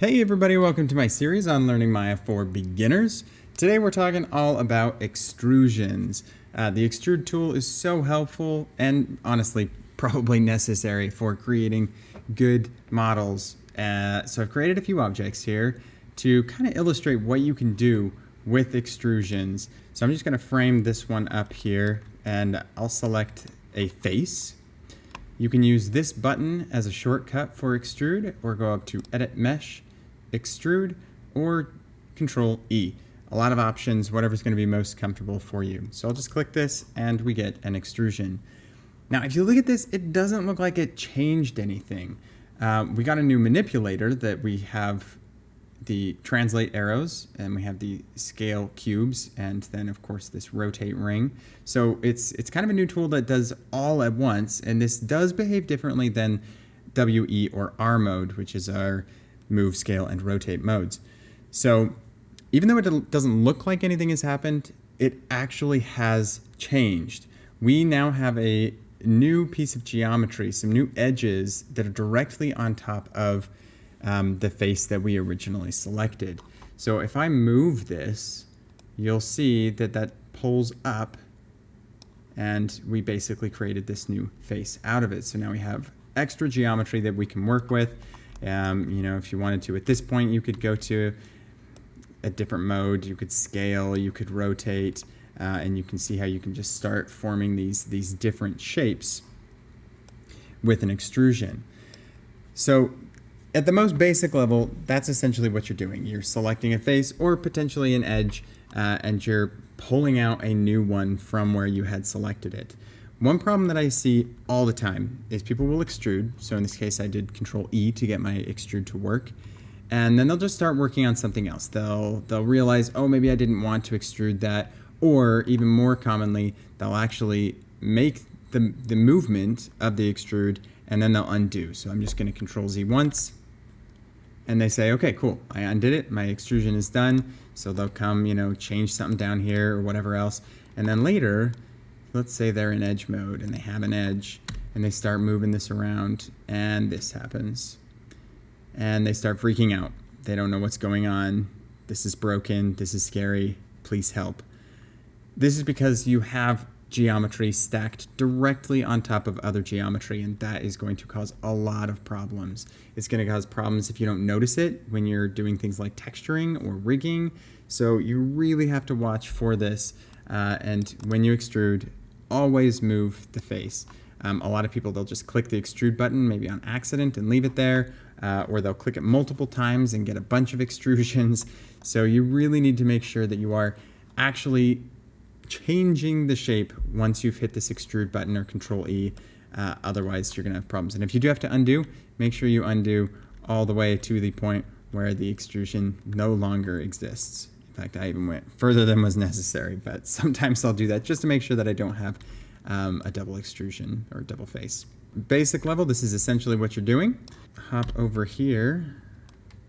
Hey everybody, welcome to my series on learning Maya for beginners. Today we're talking all about extrusions. The extrude tool is so helpful and honestly probably necessary for creating good models. So I've created a few objects here to kind of illustrate what you can do with extrusions. So I'm just going to frame this one up here and I'll select a face. You can use this button as a shortcut for extrude or go up to Edit Mesh, Extrude, or Control E. A lot of options, whatever's going to be most comfortable for you. So I'll just click this and we get an extrusion. Now, if you look at this, it doesn't look like it changed anything. We got a new manipulator that we have the translate arrows and we have the scale cubes and then of course this rotate ring. So it's kind of a new tool that does all at once, and this does behave differently than WE or R mode, which is our move, scale, and rotate modes. So even though it doesn't look like anything has happened, it actually has changed. We now have a new piece of geometry, some new edges that are directly on top of the face that we originally selected. So if I move this, you'll see that that pulls up and we basically created this new face out of it. So now we have extra geometry that we can work with. If you wanted to, at this point, you could go to a different mode. You could scale, you could rotate, and you can see how you can just start forming these different shapes with an extrusion. So at the most basic level, that's essentially what you're doing. You're selecting a face or potentially an edge, and you're pulling out a new one from where you had selected it. One problem that I see all the time is people will extrude. So in this case, I did Control E to get my extrude to work. And then they'll just start working on something else. They'll realize, oh, maybe I didn't want to extrude that. Or even more commonly, they'll actually make the movement of the extrude and then they'll undo. So I'm just going to Control Z once. And they say, okay, cool, I undid it, my extrusion is done. So they'll come, change something down here or whatever else. And then later, let's say they're in edge mode and they have an edge and they start moving this around and this happens. And they start freaking out. They don't know what's going on. This is broken, this is scary, please help. This is because you have geometry stacked directly on top of other geometry, and that is going to cause a lot of problems. It's going to cause problems if you don't notice it when you're doing things like texturing or rigging. So you really have to watch for this. And when you extrude, always move the face. A lot of people, they'll just click the extrude button, maybe on accident, and leave it there, or they'll click it multiple times and get a bunch of extrusions. So you really need to make sure that you are actually changing the shape once you've hit this extrude button or Control E. Otherwise, you're going to have problems. And if you do have to undo, make sure you undo all the way to the point where the extrusion no longer exists. In fact, I even went further than was necessary, but sometimes I'll do that just to make sure that I don't have a double extrusion or double face. Basic level, this is essentially what you're doing. Hop over here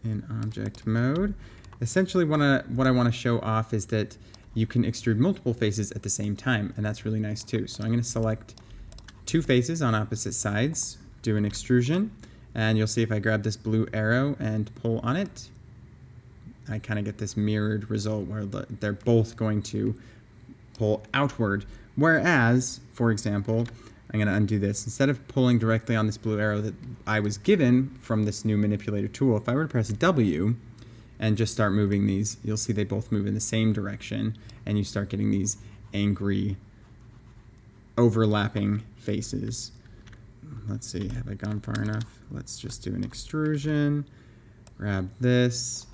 in object mode. Essentially what I want to show off is that you can extrude multiple faces at the same time, and that's really nice too. So I'm going to select two faces on opposite sides, do an extrusion, and you'll see if I grab this blue arrow and pull on it, I kind of get this mirrored result where they're both going to pull outward. Whereas, for example, I'm going to undo this. Instead of pulling directly on this blue arrow that I was given from this new manipulator tool, if I were to press W and just start moving these, you'll see they both move in the same direction, and you start getting these angry, overlapping faces. Let's see, have I gone far enough? Let's just do an extrusion, grab this.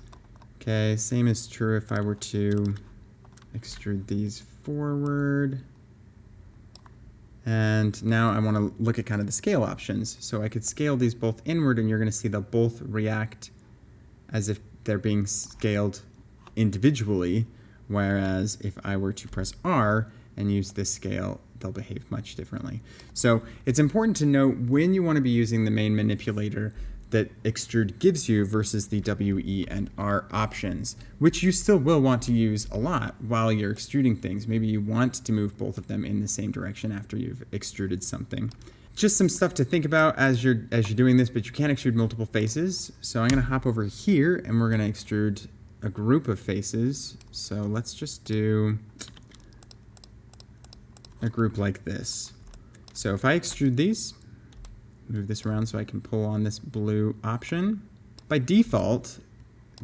Okay, same is true if I were to extrude these forward. And now I want to look at kind of the scale options. So I could scale these both inward, and you're going to see they'll both react as if they're being scaled individually, whereas if I were to press R and use this scale, they'll behave much differently. So it's important to know when you want to be using the main manipulator that extrude gives you versus the W, E, and R options, which you still will want to use a lot while you're extruding things. Maybe you want to move both of them in the same direction after you've extruded something. Just some stuff to think about as you're doing this, but you can't extrude multiple faces. So I'm going to hop over here and we're going to extrude a group of faces. So let's just do a group like this. So if I extrude these, move this around so I can pull on this blue option. By default,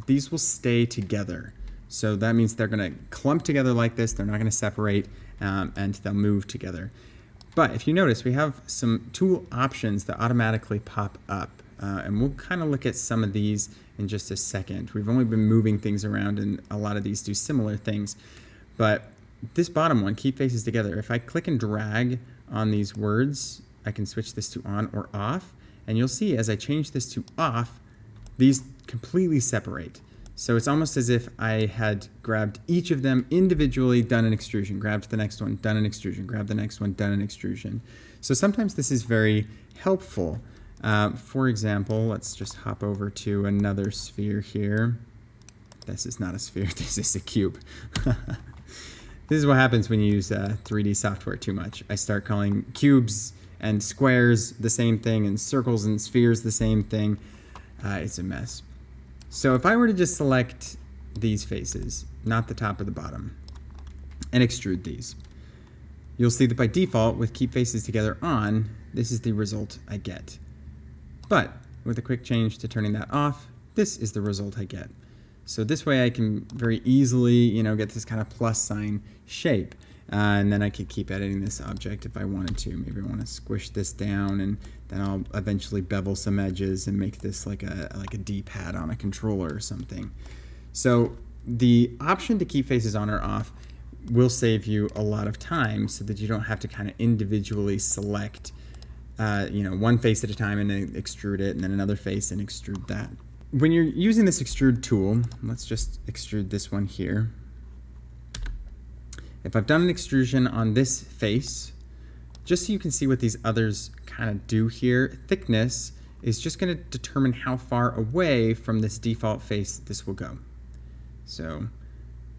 these will stay together. So that means they're going to clump together like this. They're not going to separate, and they'll move together. But if you notice, we have some tool options that automatically pop up. And we'll kind of look at some of these in just a second. We've only been moving things around, and a lot of these do similar things. But this bottom one, keep faces together, if I click and drag on these words, I can switch this to on or off. And you'll see as I change this to off, these completely separate. So it's almost as if I had grabbed each of them individually, done an extrusion, grabbed the next one, done an extrusion, grabbed the next one, done an extrusion. So sometimes this is very helpful. For example, let's just hop over to another sphere here. This is not a sphere, this is a cube. This is what happens when you use 3D software too much. I start calling cubes and squares the same thing and circles and spheres the same thing. It's a mess. So if I were to just select these faces, not the top or the bottom, and extrude these, you'll see that by default, with keep faces together on, this is the result I get. But with a quick change to turning that off, this is the result I get. So this way I can very easily, get this kind of plus sign shape. And then I could keep editing this object if I wanted to. Maybe I want to squish this down, and then I'll eventually bevel some edges and make this like a D-pad on a controller or something. So the option to keep faces on or off will save you a lot of time so that you don't have to kind of individually select one face at a time and then extrude it, and then another face and extrude that. When you're using this extrude tool, let's just extrude this one here. If I've done an extrusion on this face, just so you can see what these others kind of do here, thickness is just going to determine how far away from this default face this will go. So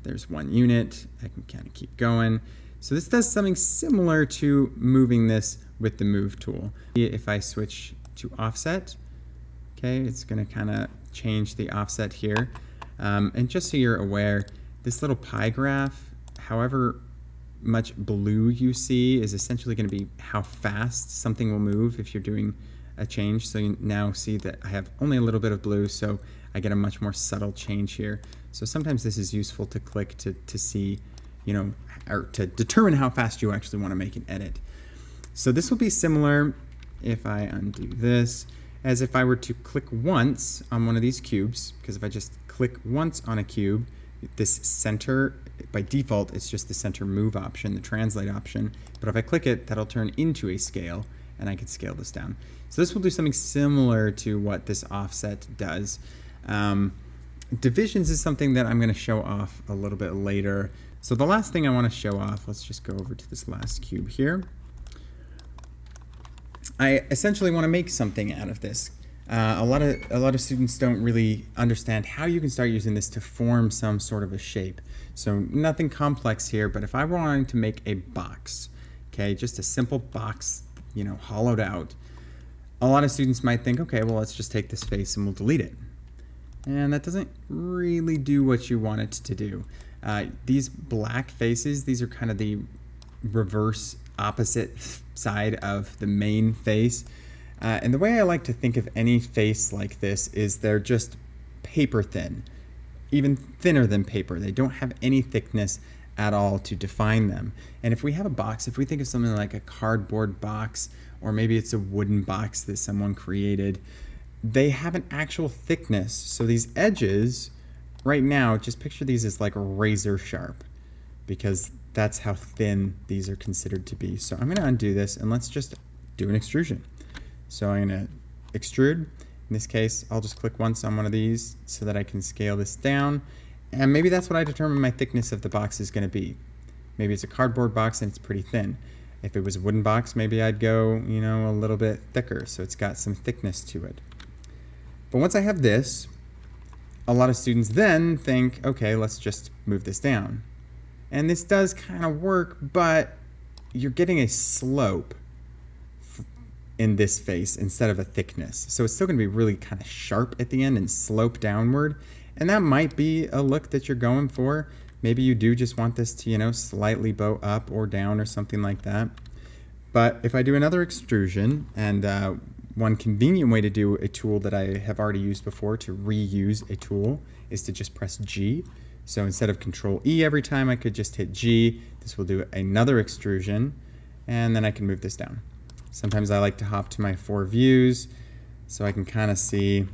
there's 1 unit. I can kind of keep going. So this does something similar to moving this with the move tool. If I switch to offset, okay, it's going to kind of change the offset here. And just so you're aware, this little pie graph, however much blue you see, is essentially going to be how fast something will move if you're doing a change. So you now see that I have only a little bit of blue, so I get a much more subtle change here. So sometimes this is useful to click to see, or to determine how fast you actually want to make an edit. So this will be similar if I undo this, as if I were to click once on one of these cubes, because if I just click once on a cube, this center, by default, it's just the center move option, the translate option. But if I click it, that'll turn into a scale, and I can scale this down. So this will do something similar to what this offset does. Divisions is something that I'm going to show off a little bit later. So the last thing I want to show off, let's just go over to this last cube here. I essentially want to make something out of this. A lot of students don't really understand how you can start using this to form some sort of a shape. So nothing complex here, but if I were wanting to make a box, okay, just a simple box, hollowed out, a lot of students might think, okay, well, let's just take this face and we'll delete it. And that doesn't really do what you want it to do. These black faces, these are kind of the reverse opposite side of the main face. And the way I like to think of any face like this is they're just paper thin, even thinner than paper. They don't have any thickness at all to define them. And if we have a box, if we think of something like a cardboard box, or maybe it's a wooden box that someone created, they have an actual thickness. So these edges, right now, just picture these as like razor sharp, because that's how thin these are considered to be. So I'm going to undo this, and let's just do an extrusion. So I'm going to extrude. In this case, I'll just click once on one of these so that I can scale this down. And maybe that's what I determine my thickness of the box is going to be. Maybe it's a cardboard box and it's pretty thin. If it was a wooden box, maybe I'd go, a little bit thicker, so it's got some thickness to it. But once I have this, a lot of students then think, okay, let's just move this down. And this does kind of work, but you're getting a slope in this face instead of a thickness. So it's still going to be really kind of sharp at the end and slope downward. And that might be a look that you're going for. Maybe you do just want this to, slightly bow up or down or something like that. But if I do another extrusion, and one convenient way to do a tool that I have already used before to reuse a tool is to just press G. So instead of Control E every time, I could just hit G. This will do another extrusion, and then I can move this down. Sometimes I like to hop to my 4 views so I can kind of see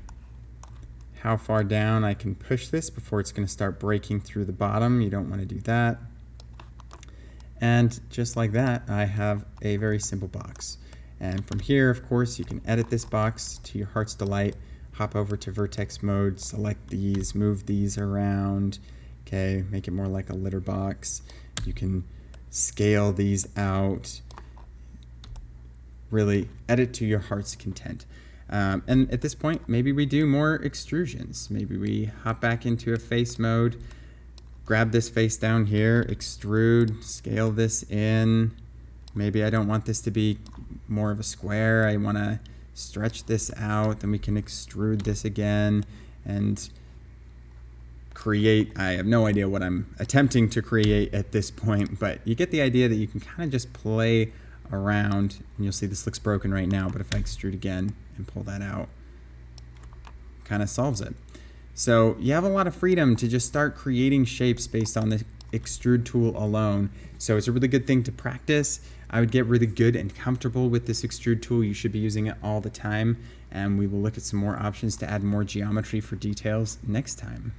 how far down I can push this before it's going to start breaking through the bottom. You don't want to do that. And just like that, I have a very simple box. And from here, of course, you can edit this box to your heart's delight. Hop over to vertex mode, select these, move these around. Okay, make it more like a litter box. You can scale these out. Really edit to your heart's content. And at this point, maybe we do more extrusions. Maybe we hop back into a face mode, grab this face down here, extrude, scale this in. Maybe I don't want this to be more of a square. I want to stretch this out. Then we can extrude this again and create. I have no idea what I'm attempting to create at this point, but you get the idea that you can kind of just play around. And you'll see this looks broken right now, but if I extrude again and pull that out, kind of solves it. So you have a lot of freedom to just start creating shapes based on the extrude tool alone. So it's a really good thing to practice. I would get really good and comfortable with this extrude tool. You should be using it all the time, and we will look at some more options to add more geometry for details next time.